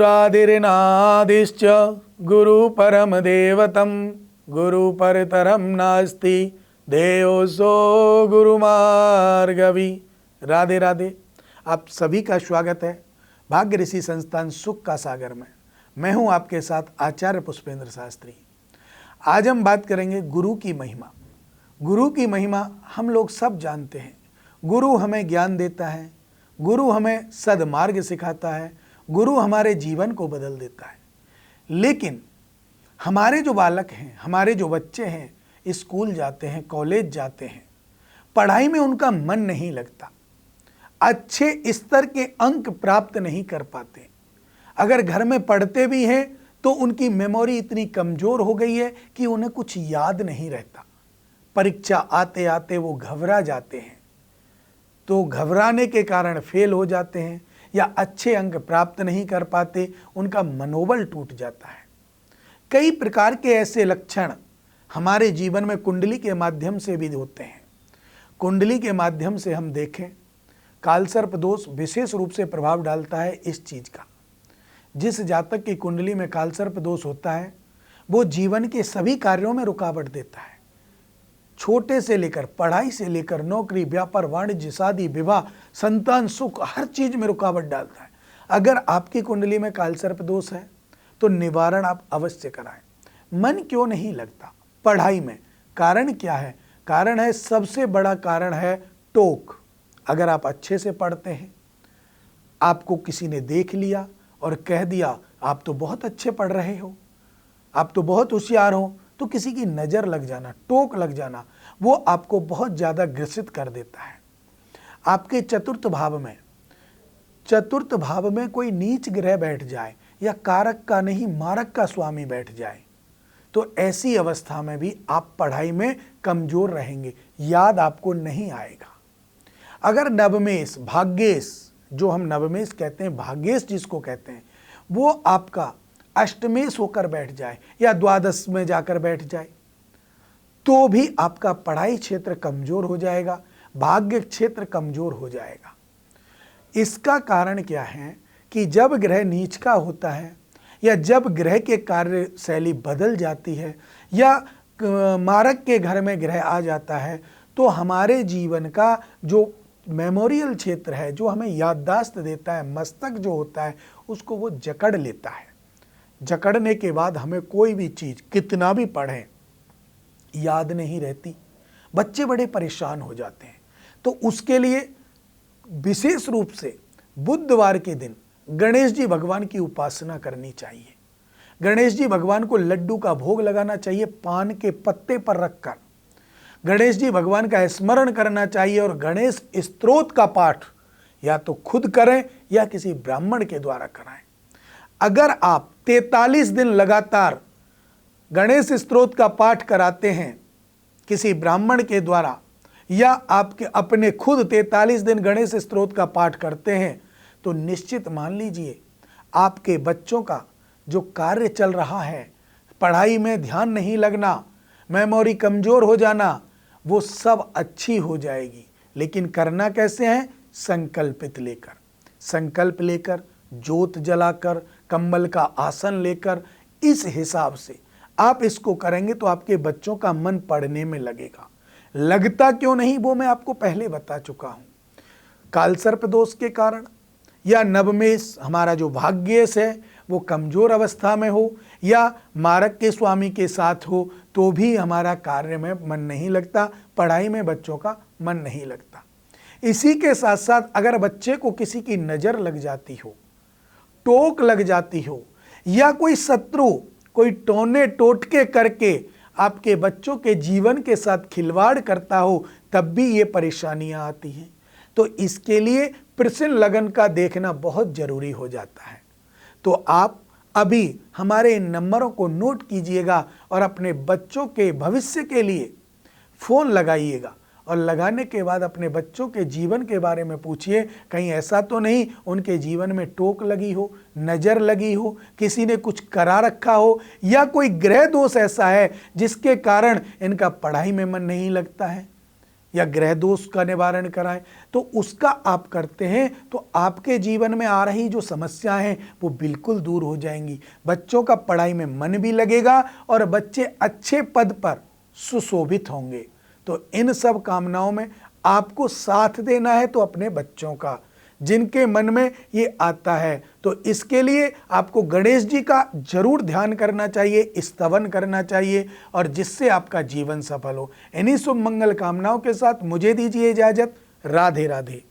गुरुरादिर्नादिश्च गुरु परम देवतम गुरु परतरम नास्ति देवोसो गुरु मार्गवी। राधे राधे। आप सभी का स्वागत है भाग्य ऋषि संस्थान सुख का सागर में। मैं हूं आपके साथ आचार्य पुष्पेंद्र शास्त्री। आज हम बात करेंगे गुरु की महिमा। गुरु की महिमा हम लोग सब जानते हैं। गुरु हमें ज्ञान देता है, गुरु हमें सद्मार्ग सिखाता है, गुरु हमारे जीवन को बदल देता है। लेकिन हमारे जो बालक हैं, हमारे जो बच्चे हैं, स्कूल जाते हैं, कॉलेज जाते हैं, पढ़ाई में उनका मन नहीं लगता, अच्छे स्तर के अंक प्राप्त नहीं कर पाते। अगर घर में पढ़ते भी हैं तो उनकी मेमोरी इतनी कमज़ोर हो गई है कि उन्हें कुछ याद नहीं रहता। परीक्षा आते आते वो घबरा जाते हैं, तो घबराने के कारण फेल हो जाते हैं या अच्छे अंक प्राप्त नहीं कर पाते, उनका मनोबल टूट जाता है। कई प्रकार के ऐसे लक्षण हमारे जीवन में कुंडली के माध्यम से भी होते हैं। कुंडली के माध्यम से हम देखें, कालसर्प दोष विशेष रूप से प्रभाव डालता है इस चीज़ का। जिस जातक की कुंडली में कालसर्प दोष होता है वो जीवन के सभी कार्यों में रुकावट देता है। छोटे से लेकर, पढ़ाई से लेकर, नौकरी, व्यापार, वाणिज्य, शादी, विवाह, संतान, सुख, हर चीज में रुकावट डालता है। अगर आपकी कुंडली में कालसर्प दोष है तो निवारण आप अवश्य कराएं। मन क्यों नहीं लगता पढ़ाई में? कारण क्या है? कारण है, सबसे बड़ा कारण है टोक। अगर आप अच्छे से पढ़ते हैं, आपको किसी ने देख लिया और कह दिया आप तो बहुत अच्छे पढ़ रहे हो, आप तो बहुत होशियार हो, तो किसी की नज़र लग जाना, टोक लग जाना, वो आपको बहुत ज़्यादा ग्रसित कर देता है। आपके चतुर्थ भाव में कोई नीच ग्रह बैठ जाए या कारक का नहीं मारक का स्वामी बैठ जाए तो ऐसी अवस्था में भी आप पढ़ाई में कमज़ोर रहेंगे, याद आपको नहीं आएगा। अगर नवमेश, भाग्येश, जो हम नवमेश कहते हैं, भाग्येश जिसको कहते हैं, वो आपका अष्टमेश होकर बैठ जाए या द्वादश में जाकर बैठ जाए तो भी आपका पढ़ाई क्षेत्र कमजोर हो जाएगा, भाग्य क्षेत्र कमजोर हो जाएगा। इसका कारण क्या है कि जब ग्रह नीच का होता है या जब ग्रह के कार्य शैली बदल जाती है या मारक के घर में ग्रह आ जाता है तो हमारे जीवन का जो मेमोरियल क्षेत्र है, जो हमें याददाश्त देता है, मस्तक जो होता है, उसको वो जकड़ लेता है। जकड़ने के बाद हमें कोई भी चीज़ कितना भी पढ़ें याद नहीं रहती। बच्चे बड़े परेशान हो जाते हैं। तो उसके लिए विशेष रूप से बुधवार के दिन गणेश जी भगवान की उपासना करनी चाहिए। गणेश जी भगवान को लड्डू का भोग लगाना चाहिए पान के पत्ते पर रखकर। गणेश जी भगवान का स्मरण करना चाहिए और गणेश स्तोत्र का पाठ या तो खुद करें या किसी ब्राह्मण के द्वारा कराएं। अगर आप 43 दिन लगातार गणेश स्तोत्र का पाठ कराते हैं किसी ब्राह्मण के द्वारा या आपके अपने खुद 43 दिन गणेश स्तोत्र का पाठ करते हैं तो निश्चित मान लीजिए आपके बच्चों का जो कार्य चल रहा है, पढ़ाई में ध्यान नहीं लगना, मेमोरी कमज़ोर हो जाना, वो सब अच्छी हो जाएगी। लेकिन करना कैसे है? संकल्पित लेकर, संकल्प लेकर, जोत जलाकर, कंबल का आसन लेकर, इस हिसाब से आप इसको करेंगे तो आपके बच्चों का मन पढ़ने में लगेगा। लगता क्यों नहीं वो मैं आपको पहले बता चुका हूं। कालसर्प दोष के कारण या नवमेश, हमारा जो भाग्येश है वो कमजोर अवस्था में हो या मारक के स्वामी के साथ हो तो भी हमारा कार्य में मन नहीं लगता, पढ़ाई में बच्चों का मन नहीं लगता। इसी के साथ साथ अगर बच्चे को किसी की नज़र लग जाती हो, टोक लग जाती हो या कोई शत्रु कोई टोने टोटके करके आपके बच्चों के जीवन के साथ खिलवाड़ करता हो तब भी ये परेशानियां आती हैं। तो इसके लिए प्रश्न लगन का देखना बहुत ज़रूरी हो जाता है। तो आप अभी हमारे इन नंबरों को नोट कीजिएगा और अपने बच्चों के भविष्य के लिए फ़ोन लगाइएगा और लगाने के बाद अपने बच्चों के जीवन के बारे में पूछिए, कहीं ऐसा तो नहीं उनके जीवन में टोक लगी हो, नज़र लगी हो, किसी ने कुछ करा रखा हो या कोई ग्रह दोष ऐसा है जिसके कारण इनका पढ़ाई में मन नहीं लगता है। या ग्रह दोष का निवारण कराएं, तो उसका आप करते हैं तो आपके जीवन में आ रही जो समस्याएं हैं वो बिल्कुल दूर हो जाएंगी। बच्चों का पढ़ाई में मन भी लगेगा और बच्चे अच्छे पद पर सुशोभित होंगे। तो इन सब कामनाओं में आपको साथ देना है तो अपने बच्चों का, जिनके मन में ये आता है। तो इसके लिए आपको गणेश जी का जरूर ध्यान करना चाहिए, स्तवन करना चाहिए, और जिससे आपका जीवन सफल हो। इन्हीं शुभ मंगल कामनाओं के साथ मुझे दीजिए इजाजत। राधे राधे।